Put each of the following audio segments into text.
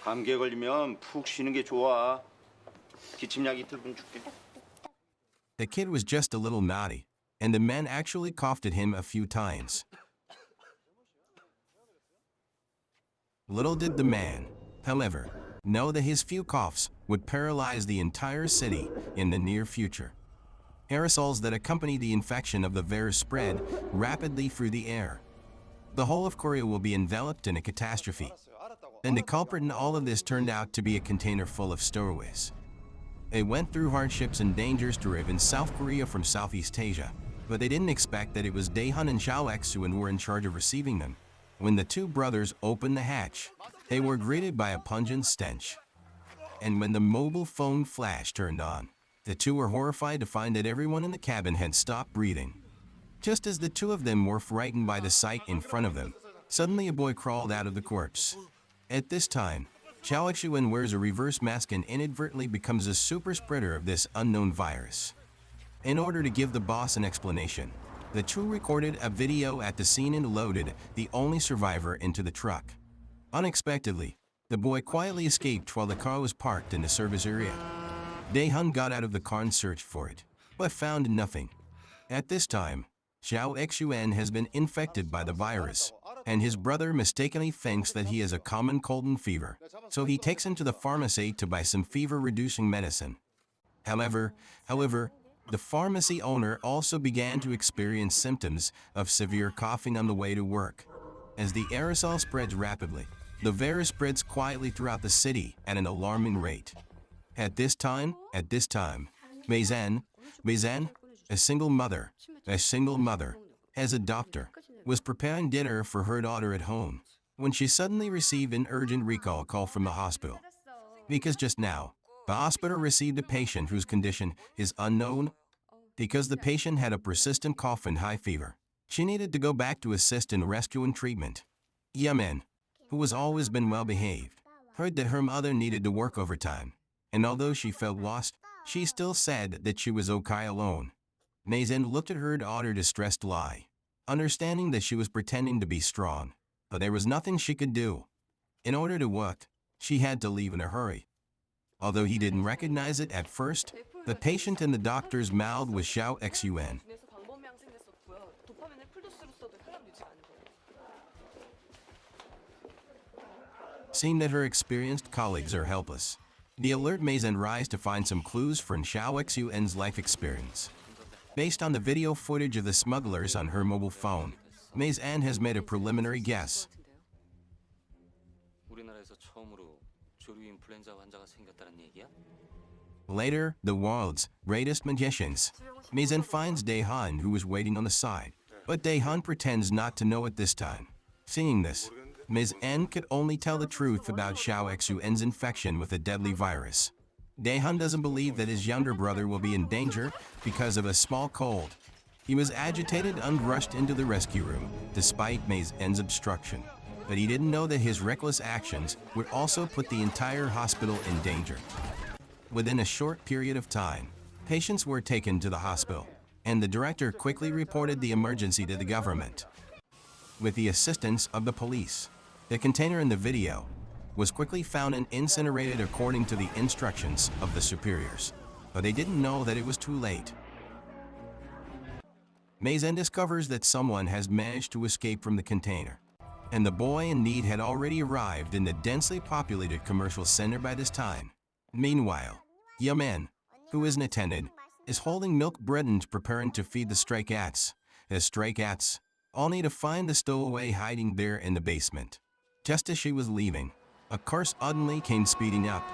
감기에 걸리면 푹 쉬는 게 좋아. 기침약 이틀분 줄게. The kid was just a little naughty, and the man actually coughed at him a few times. Little did the man, however, know that his few coughs would paralyze the entire city in the near future. Aerosols that accompany the infection of the virus spread rapidly through the air. The whole of Korea will be enveloped in a catastrophe. And the culprit in all of this turned out to be a container full of stowaways. They went through hardships and dangers to arrive in South Korea from Southeast Asia, but they didn't expect that it was Daehan and Xiao Exuan who were in charge of receiving them. When the two brothers opened the hatch, they were greeted by a pungent stench. And when the mobile phone flash turned on, the two were horrified to find that everyone in the cabin had stopped breathing. Just as the two of them were frightened by the sight in front of them, suddenly a boy crawled out of the corpse. At this time, Xiao Exuan wears a reverse mask and inadvertently becomes a super spreader of this unknown virus. In order to give the boss an explanation, the two recorded a video at the scene and loaded the only survivor into the truck. Unexpectedly, the boy quietly escaped while the car was parked in the service area. Daehan got out of the car and searched for it, but found nothing. At this time, Xiao Exuan has been infected by the virus, and his brother mistakenly thinks that he has a common cold and fever, so he takes him to the pharmacy to buy some fever-reducing medicine. However, the pharmacy owner also began to experience symptoms of severe coughing on the way to work. As the aerosol spreads rapidly, the virus spreads quietly throughout the city at an alarming rate. At this time, Maizan, a single mother, as a doctor, was preparing dinner for her daughter at home when she suddenly received an urgent recall call from the hospital. Because just now, the hospital received a patient whose condition is unknown. Because the patient had a persistent cough and high fever, she needed to go back to assist in rescue and treatment. Yemen, who has always been well-behaved, heard that her mother needed to work overtime, and although she felt lost, she still said that she was okay alone. Mazen looked at her daughter distressed lie, understanding that she was pretending to be strong, but there was nothing she could do. In order to work, she had to leave in a hurry. Although he didn't recognize it at first, the patient in the doctor's mouth was Xiao Exuan. Seeing that her experienced colleagues are helpless, the alert Mazen rise to find some clues from Xiao Exuan's life experience. Based on the video footage of the smugglers on her mobile phone, Mazen has made a preliminary guess. Later, the world's greatest magicians, Mazen finds Daehan who is waiting on the side, but Daehan pretends not to know it this time. Seeing this, Mazen could only tell the truth about Xiao Exuan's infection with a deadly virus. Daehan doesn't believe that his younger brother will be in danger because of a small cold. He was agitated and rushed into the rescue room, despite Mazen's obstruction. But he didn't know that his reckless actions would also put the entire hospital in danger. Within a short period of time, patients were taken to the hospital, and the director quickly reported the emergency to the government. With the assistance of the police, the container in the video was quickly found and incinerated according to the instructions of the superiors, but they didn't know that it was too late. Mazen discovers that someone has managed to escape from the container, and the boy in need had already arrived in the densely populated commercial center by this time. Meanwhile, Yemen, who is an attendant, is holding milk bread and preparing to feed the stray cats. The stray cats all need to find the stowaway hiding there in the basement. Just as she was leaving, a car suddenly came speeding up.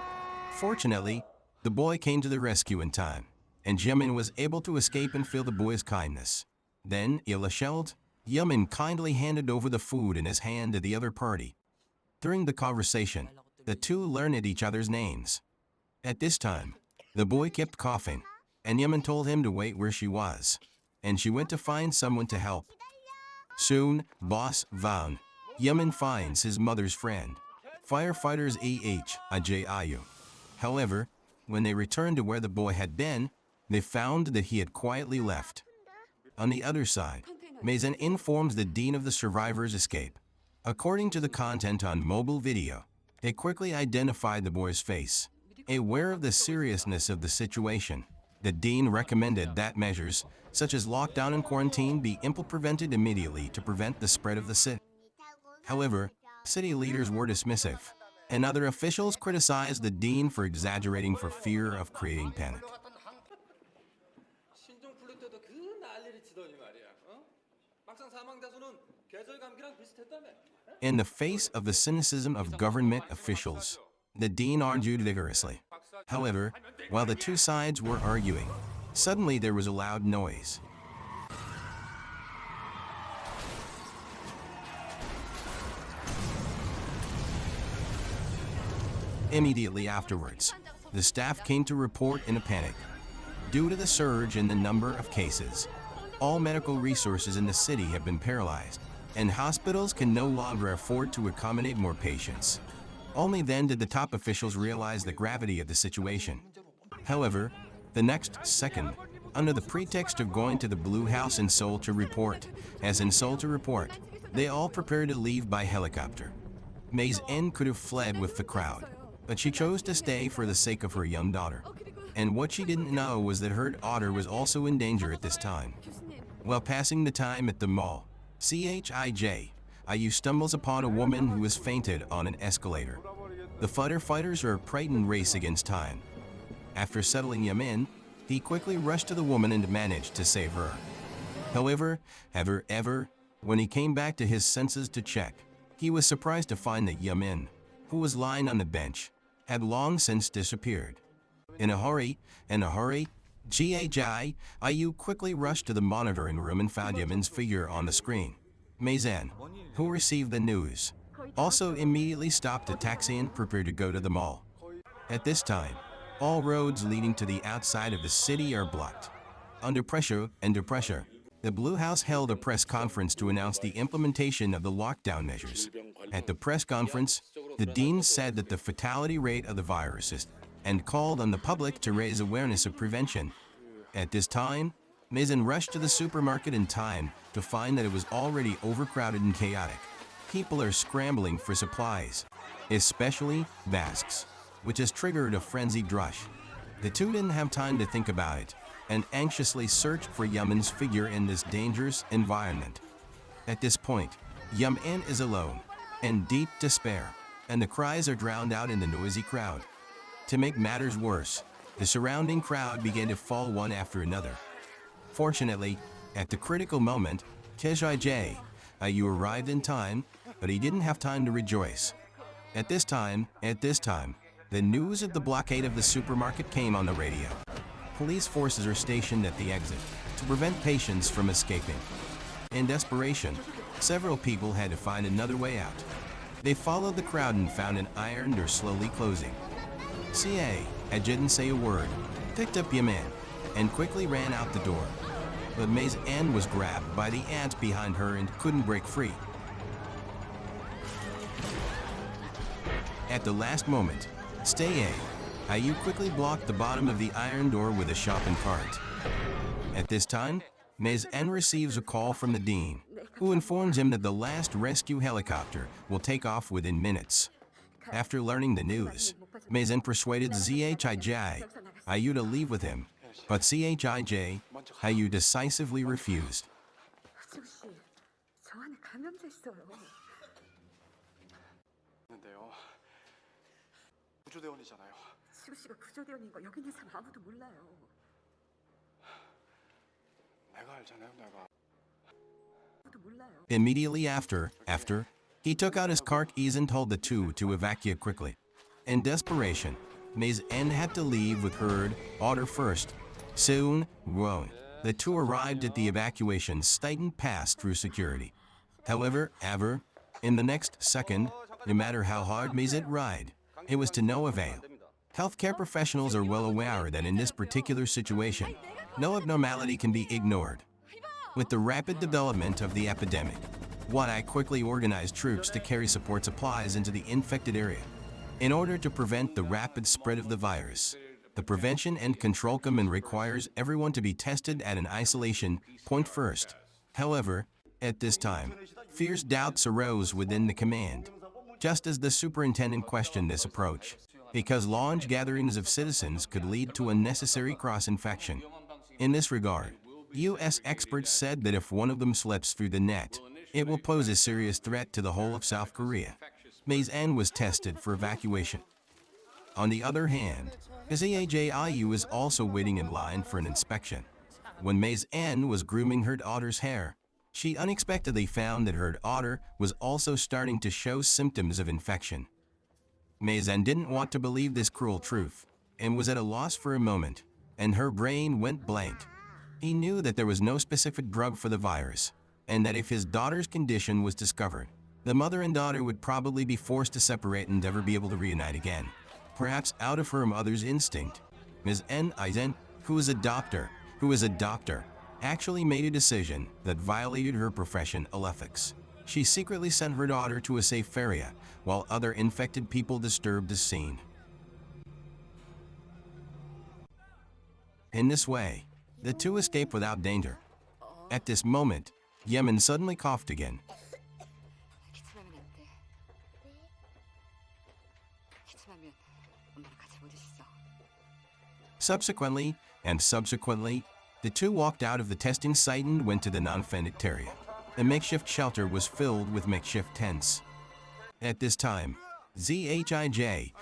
Fortunately, the boy came to the rescue in time, and Yemen was able to escape and feel the boy's kindness. Then, ill-assured, Yemen kindly handed over the food in his hand to the other party. During the conversation, the two learned each other's names. At this time, the boy kept coughing, and Yemen told him to wait where she was, and she went to find someone to help. Soon, Boss Van, Yemen finds his mother's friend, firefighters Ajiu. However, when they returned to where the boy had been, they found that he had quietly left. On the other side, Mazen informs the dean of the survivors' escape. According to the content on mobile video, They quickly identified the boy's face. Aware of the seriousness of the situation, the dean recommended that measures, such as lockdown and quarantine, be implemented immediately to prevent the spread of the sick. However, city leaders were dismissive, and other officials criticized the dean for exaggerating for fear of creating panic. 신종 플루 때도 그 난리를 치더니 말이야. 어? 막상 사망 다수는 계절 감기랑 비슷했다며. In the face of the cynicism of government officials, the dean argued vigorously. However, while the two sides were arguing, suddenly there was a loud noise. Immediately afterwards, the staff came to report in a panic. Due to the surge in the number of cases, all medical resources in the city have been paralyzed, and hospitals can no longer afford to accommodate more patients. Only then did the top officials realize the gravity of the situation. However, the next second, under the pretext of going to the Blue House in Seoul to report, they all prepared to leave by helicopter. May's N could have fled with the crowd, but she chose to stay for the sake of her young daughter. And what she didn't know was that her daughter was also in danger at this time. While passing the time at the mall, IU stumbles upon a woman who has fainted on an escalator. The firefighters are frightened race against time. After settling Yamin, he quickly rushed to the woman and managed to save her. However, when he came back to his senses to check, he was surprised to find that Yamin, who was lying on the bench, had long since disappeared. In a hurry, IU quickly rushed to the monitoring room and found Yamin's figure on the screen. Mazen, who received the news, also immediately stopped a taxi and prepared to go to the mall. At this time, all roads leading to the outside of the city are blocked. Under pressure, the Blue House held a press conference to announce the implementation of the lockdown measures. At the press conference, the dean said that the fatality rate of the virus is and called on the public to raise awareness of prevention. At this time, Mazen rushed to the supermarket in time to find that it was already overcrowded and chaotic. People are scrambling for supplies, especially masks, which has triggered a frenzied rush. The two didn't have time to think about it and anxiously searched for Yamin's figure in this dangerous environment. At this point, Yamin is alone, in deep despair, and the cries are drowned out in the noisy crowd. To make matters worse, the surrounding crowd began to fall one after another. Fortunately, at the critical moment, IU arrived in time, but he didn't have time to rejoice. At this time, the news of the blockade of the supermarket came on the radio. Police forces are stationed at the exit to prevent patients from escaping. In desperation, several people had to find another way out. They followed the crowd and found an iron door slowly closing. I didn't say a word, picked up Yamin, and quickly ran out the door. But May's N was grabbed by the ant behind her and couldn't break free. At the last moment, IU quickly blocked the bottom of the iron door with a shopping cart. At this time, May's N receives a call from the dean, who informs him that the last rescue helicopter will take off within minutes. After learning the news, Mazen persuaded IU to leave with him, but IU decisively refused. 지우 씨, 저 안에 감염자 있어요. 근데요. 구조대원이잖아요. 지우 씨가 구조대원인 거 여기 있는 사람 아무도 몰라요. 내가 알잖아요, 내가. 아무도 몰라요. Immediately after, he took out his car keys and told the two to evacuate quickly. In desperation, May's N had to leave with her daughter first. Soon, the two arrived at the evacuation site and passed through security. However, in the next second, no matter how hard May's N tried, it was to no avail. Healthcare professionals are well aware that in this particular situation, no abnormality can be ignored. With the rapid development of the epidemic, I quickly organized troops to carry support supplies into the infected area. In order to prevent the rapid spread of the virus, the prevention and control command requires everyone to be tested at an isolation point first. However, at this time, fierce doubts arose within the command. just as the superintendent questioned this approach, because large gatherings of citizens could lead to unnecessary cross-infection. In this regard, U.S. experts said that if one of them slips through the net, it will pose a serious threat to the whole of South Korea. Maze N was tested for evacuation. On the other hand, ZAJIU is also waiting in line for an inspection. When Maze N was grooming her daughter's hair, she unexpectedly found that her daughter was also starting to show symptoms of infection. Maze N didn't want to believe this cruel truth and was at a loss for a moment, and her brain went blank. He knew that there was no specific drug for the virus, and that if his daughter's condition was discovered, the mother and daughter would probably be forced to separate and never be able to reunite again. Perhaps out of her mother's instinct, Ms. N. Eisen, who is a doctor, actually made a decision that violated her professional ethics. She secretly sent her daughter to a safe area, while other infected people disturbed the scene. In this way, the two escaped without danger. At this moment, Yemen suddenly coughed again. 기침하면 안 돼. 기침하면 엄마랑 같이 못 있어. Subsequently, the two walked out of the testing site and went to the non-infected area. The makeshift shelter was filled with makeshift tents. At this time, ZHIJ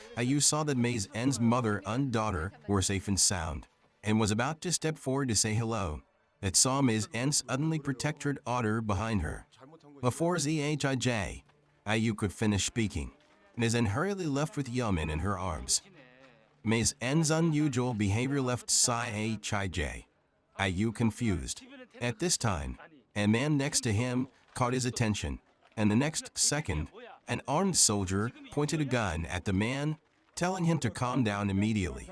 saw that Maze N's mother and daughter were safe and sound, and was about to step forward to say hello, that saw Maze N suddenly protect her daughter behind her. Before ZHIJ could finish speaking, Maze N hurriedly left with Yemen in her arms. Maze N's unusual behavior left ZHIJ confused. At this time, a man next to him caught his attention, and the next second, an armed soldier pointed a gun at the man, telling him to calm down immediately.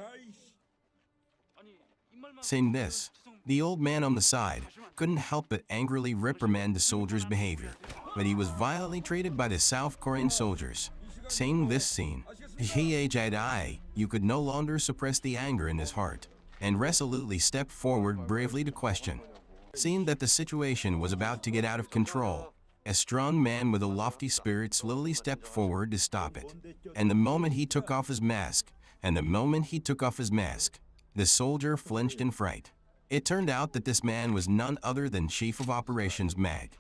Saying this, the old man on the side couldn't help but angrily reprimand the soldier's behavior, but he was violently treated by the South Korean soldiers. Seeing this scene, you could no longer suppress the anger in his heart, and resolutely stepped forward bravely to question. Seeing that the situation was about to get out of control, a strong man with a lofty spirit slowly stepped forward to stop it. And the moment he took off his mask, the soldier flinched in fright. It turned out that this man was none other than Chief of Operations Mag.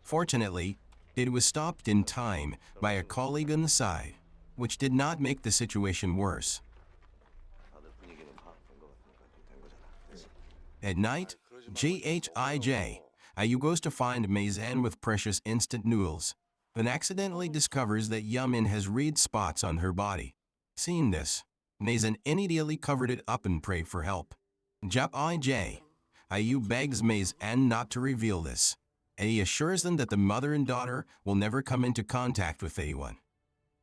Fortunately, it was stopped in time by a colleague on the side, which did not make the situation worse. At night, GHIJ goes to find Maze N with precious instant noodles, but accidentally discovers that Yemen has red spots on her body. Seeing this, Maze N immediately covered it up and prayed for help. GHIJ begs Maze N not to reveal this, and he assures them that the mother and daughter will never come into contact with anyone.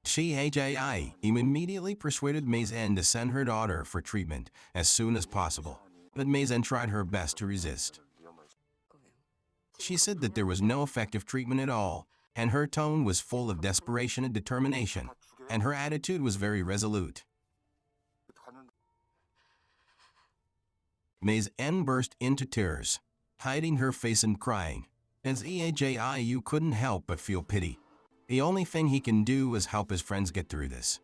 GHIJ immediately persuaded Maze N to send her daughter for treatment as soon as possible, but Maze N tried her best to resist. She said that there was no effective treatment at all, and her tone was full of desperation and determination, and her attitude was very resolute. Maze N burst into tears, hiding her face and crying, as EAJIU couldn't help but feel pity. The only thing he can do is help his friends get through this.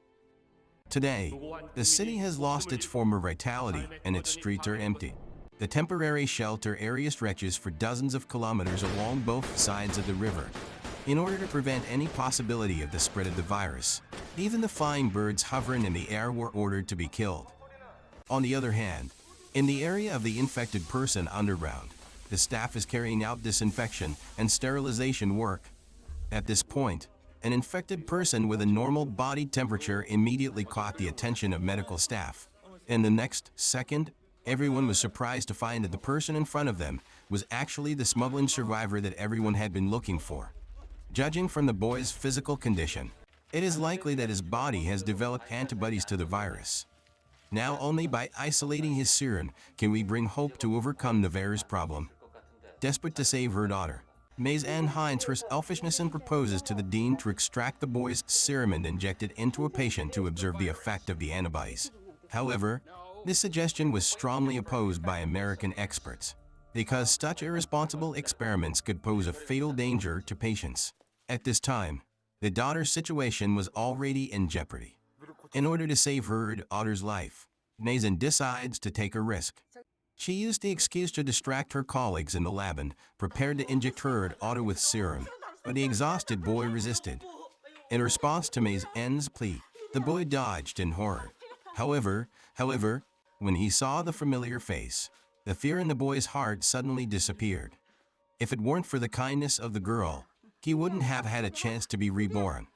Today, the city has lost its former vitality and its streets are empty. The temporary shelter area stretches for dozens of kilometers along both sides of the river. In order to prevent any possibility of the spread of the virus, even the flying birds hovering in the air were ordered to be killed. On the other hand, in the area of the infected person underground, the staff is carrying out disinfection and sterilization work. At this point, an infected person with a normal body temperature immediately caught the attention of medical staff. In the next second, everyone was surprised to find that the person in front of them was actually the smuggling survivor that everyone had been looking for. Judging from the boy's physical condition, it is likely that his body has developed antibodies to the virus. Now only by isolating his serum can we bring hope to overcome the virus problem. Desperate to save her daughter, Maze N hides her selfishness and proposes to the dean to extract the boy's serum and inject it into a patient to observe the effect of the antibodies. However, this suggestion was strongly opposed by American experts, because such irresponsible experiments could pose a fatal danger to patients. At this time, the daughter's situation was already in jeopardy. In order to save her daughter's life, Mazen decides to take a risk. She used the excuse to distract her colleagues in the lab and prepared to inject her daughter with serum, but the exhausted boy resisted. In response to Mazen's plea, the boy dodged in horror. However, when he saw the familiar face, the fear in the boy's heart suddenly disappeared. If it weren't for the kindness of the girl, he wouldn't have had a chance to be reborn.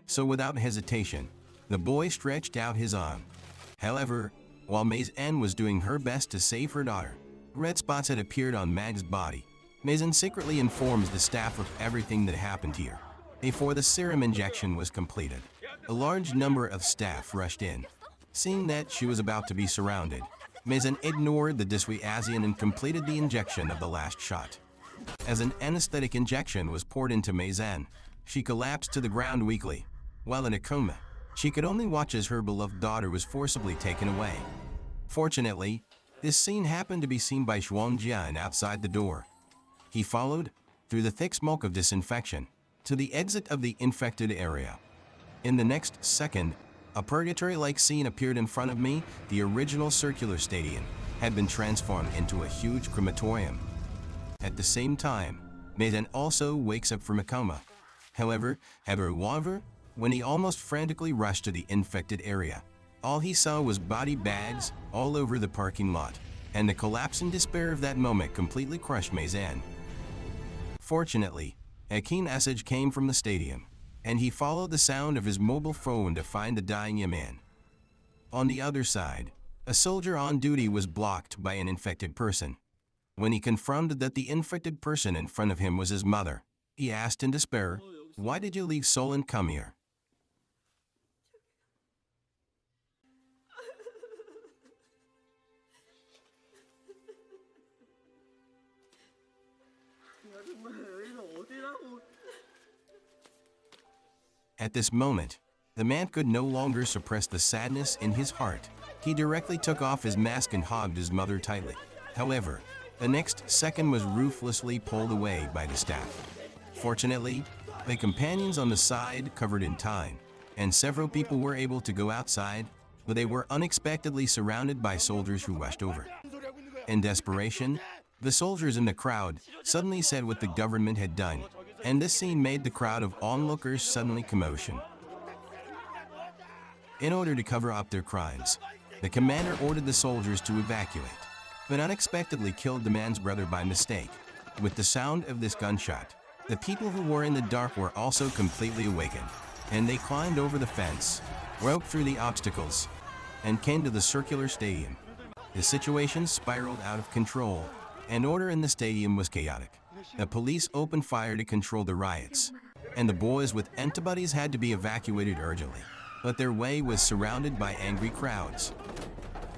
So without hesitation, the boy stretched out his arm. However, while Mazen was doing her best to save her daughter, red spots had appeared on Mag's body. Mazen secretly informs the staff of everything that happened here. Before the serum injection was completed, a large number of staff rushed in. Seeing that she was about to be surrounded, Mazen ignored the dissuasion and completed the injection of the last shot. As an anesthetic injection was poured into Mazen, she collapsed to the ground weakly. While in a coma, she could only watch as her beloved daughter was forcibly taken away. Fortunately, this scene happened to be seen by Xuanjian outside the door. He followed, through the thick smoke of disinfection, to the exit of the infected area. In the next second, a purgatory-like scene appeared in front of me. The original circular stadium had been transformed into a huge crematorium. At the same time, Mazen also wakes up from a coma. However, when he almost frantically rushed to the infected area, all he saw was body bags all over the parking lot, and the collapse and despair of that moment completely crushed Mazen. Fortunately, a keen message came from the stadium, and he followed the sound of his mobile phone to find the dying man. On the other side, a soldier on duty was blocked by an infected person. When he confirmed that the infected person in front of him was his mother, he asked in despair, "Why did you leave Seoul and come here?" At this moment, the man could no longer suppress the sadness in his heart. He directly took off his mask and hugged his mother tightly. However, the next second was ruthlessly pulled away by the staff. Fortunately, the companions on the side covered in time, and several people were able to go outside, but they were unexpectedly surrounded by soldiers who rushed over. In desperation, the soldiers in the crowd suddenly said what the government had done, and this scene made the crowd of onlookers suddenly commotion. In order to cover up their crimes, the commander ordered the soldiers to evacuate, but unexpectedly killed the man's brother by mistake. With the sound of this gunshot, the people who were in the dark were also completely awakened, and they climbed over the fence, broke through the obstacles, and came to the circular stadium. The situation spiraled out of control, and order in the stadium was chaotic. The police opened fire to control the riots, and the boys with antibodies had to be evacuated urgently, but their way was surrounded by angry crowds.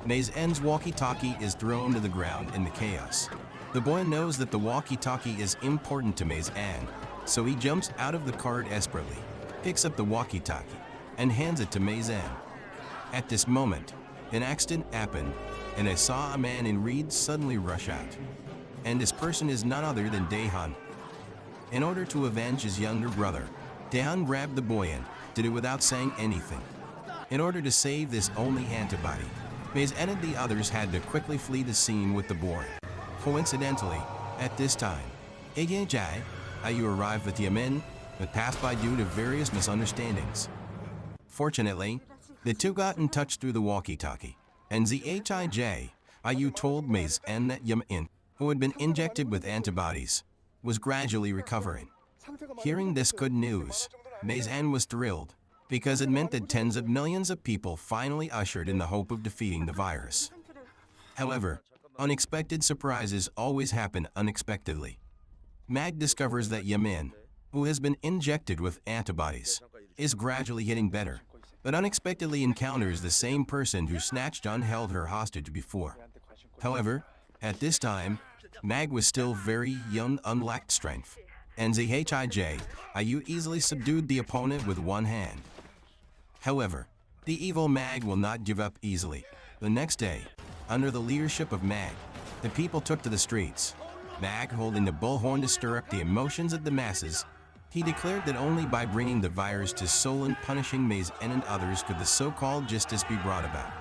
Mazen's walkie-talkie is thrown to the ground in the chaos. The boy knows that the walkie-talkie is important to Mazen, so he jumps out of the car desperately, picks up the walkie-talkie, and hands it to Mazen. At this moment, an accident happened, and I saw a man in reeds suddenly rush out. And this person is none other than Daehan. In order to avenge his younger brother, Daehan grabbed the boy and did it without saying anything. In order to save this only antibody, Mazen and the others had to quickly flee the scene with the boy. Coincidentally, at this time, Ayu arrived with Yamin, but passed by due to various misunderstandings. Fortunately, the two got in touch through the walkie-talkie, and Ayu told Mazen that Yamin, who had been injected with antibodies, was gradually recovering. Hearing this good news, Mazen was thrilled, because it meant that tens of millions of people finally ushered in the hope of defeating the virus. However, unexpected surprises always happen unexpectedly. Mag discovers that Yamin, who has been injected with antibodies, is gradually getting better, but unexpectedly encounters the same person who snatched and held her hostage before. However, at this time, Mag was still very young and lacked strength, and Ayu easily subdued the opponent with one hand. However, the evil Mag will not give up easily. The next day, under the leadership of Mag, the people took to the streets. Mag holding the bullhorn to stir up the emotions of the masses. He declared that only by bringing the virus to Seoul and punishing Mays and others could the so-called justice be brought about.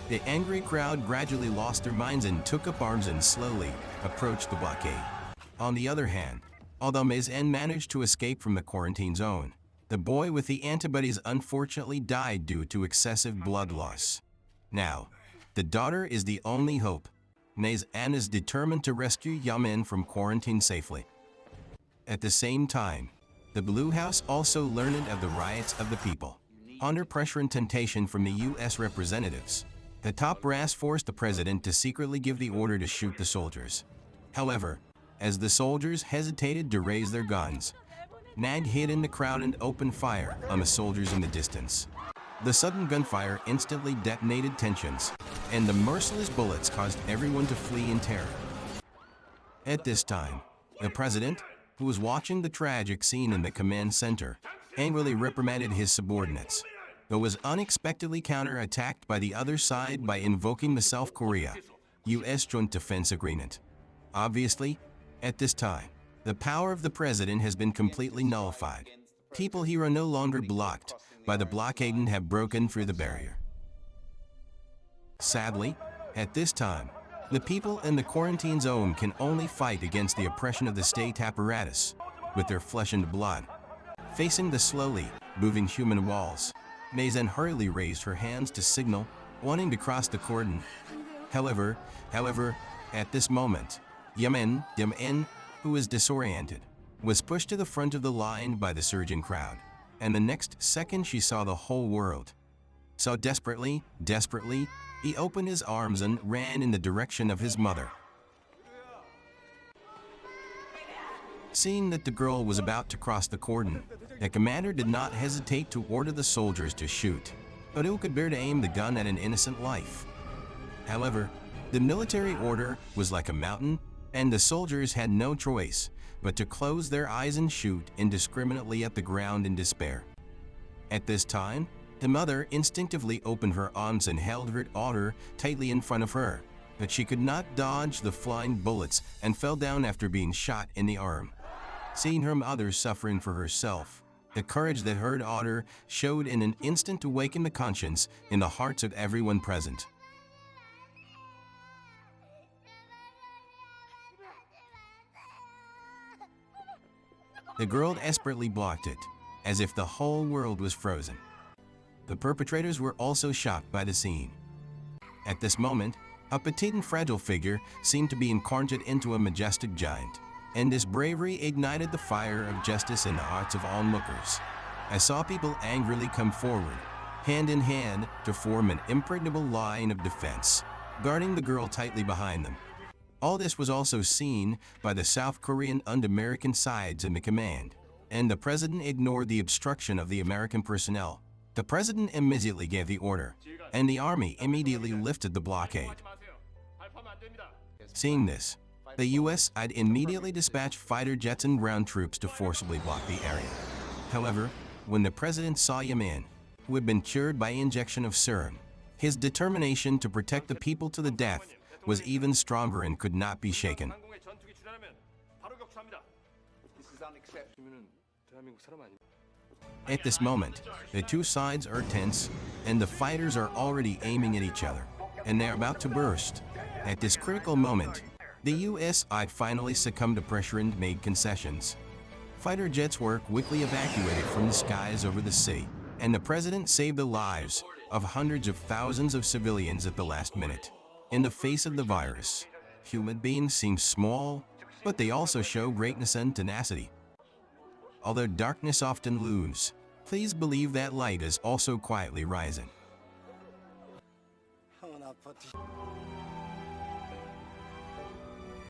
The angry crowd gradually lost their minds and took up arms and slowly approached the blockade. On the other hand, although Mays managed to escape from the quarantine zone, the boy with the antibodies unfortunately died due to excessive blood loss. Now, the daughter is the only hope. Mays is determined to rescue Yamin from quarantine safely. At the same time, the Blue House also learned of the riots of the people. Under pressure and temptation from the U.S. representatives, the top brass forced the president to secretly give the order to shoot the soldiers. However, as the soldiers hesitated to raise their guns, Nag hid in the crowd and opened fire on the soldiers in the distance. The sudden gunfire instantly detonated tensions, and the merciless bullets caused everyone to flee in terror. At this time, the president, who was watching the tragic scene in the command center, angrily reprimanded his subordinates, but was unexpectedly counterattacked by the other side by invoking the South Korea U.S. Joint Defense Agreement. Obviously, at this time, the power of the president has been completely nullified. People here are no longer blocked by the blockade and have broken through the barrier. Sadly, at this time, the people in the quarantine zone can only fight against the oppression of the state apparatus with their flesh and blood. Facing the slowly moving human walls, Mazen hurriedly raised her hands to signal, wanting to cross the cordon. However, at this moment, Yamin, who was disoriented, was pushed to the front of the line by the surging crowd, and the next second she saw the whole world. So desperately, he opened his arms and ran in the direction of his mother. Seeing that the girl was about to cross the cordon, the commander did not hesitate to order the soldiers to shoot, but who could bear to aim the gun at an innocent life? However, the military order was like a mountain, and the soldiers had no choice but to close their eyes and shoot indiscriminately at the ground in despair. At this time, the mother instinctively opened her arms and held her daughter tightly in front of her, but she could not dodge the flying bullets and fell down after being shot in the arm. Seeing her mother suffering for herself, the courage that her daughter showed in an instant awakened the conscience in the hearts of everyone present. The girl desperately blocked it, as if the whole world was frozen. The perpetrators were also shocked by the scene. At this moment, a petite and fragile figure seemed to be incarnated into a majestic giant, and this bravery ignited the fire of justice in the hearts of onlookers. I saw people angrily come forward, hand in hand, to form an impregnable line of defense, guarding the girl tightly behind them. All this was also seen by the South Korean and American sides in the command, and the president ignored the obstruction of the American personnel. The president immediately gave the order, and the army immediately lifted the blockade. Seeing this, the U.S. had immediately dispatched fighter jets and ground troops to forcibly block the area. However, when the president saw Yamin, who had been cured by injection of serum, his determination to protect the people to the death was even stronger and could not be shaken. At this moment, the two sides are tense, and the fighters are already aiming at each other, and they're about to burst. At this critical moment, the U.S. finally succumbed to pressure and made concessions. Fighter jets were quickly evacuated from the skies over the sea, and the president saved the lives of hundreds of thousands of civilians at the last minute. In the face of the virus, human beings seem small, but they also show greatness and tenacity. Although darkness often looms, please believe that light is also quietly rising.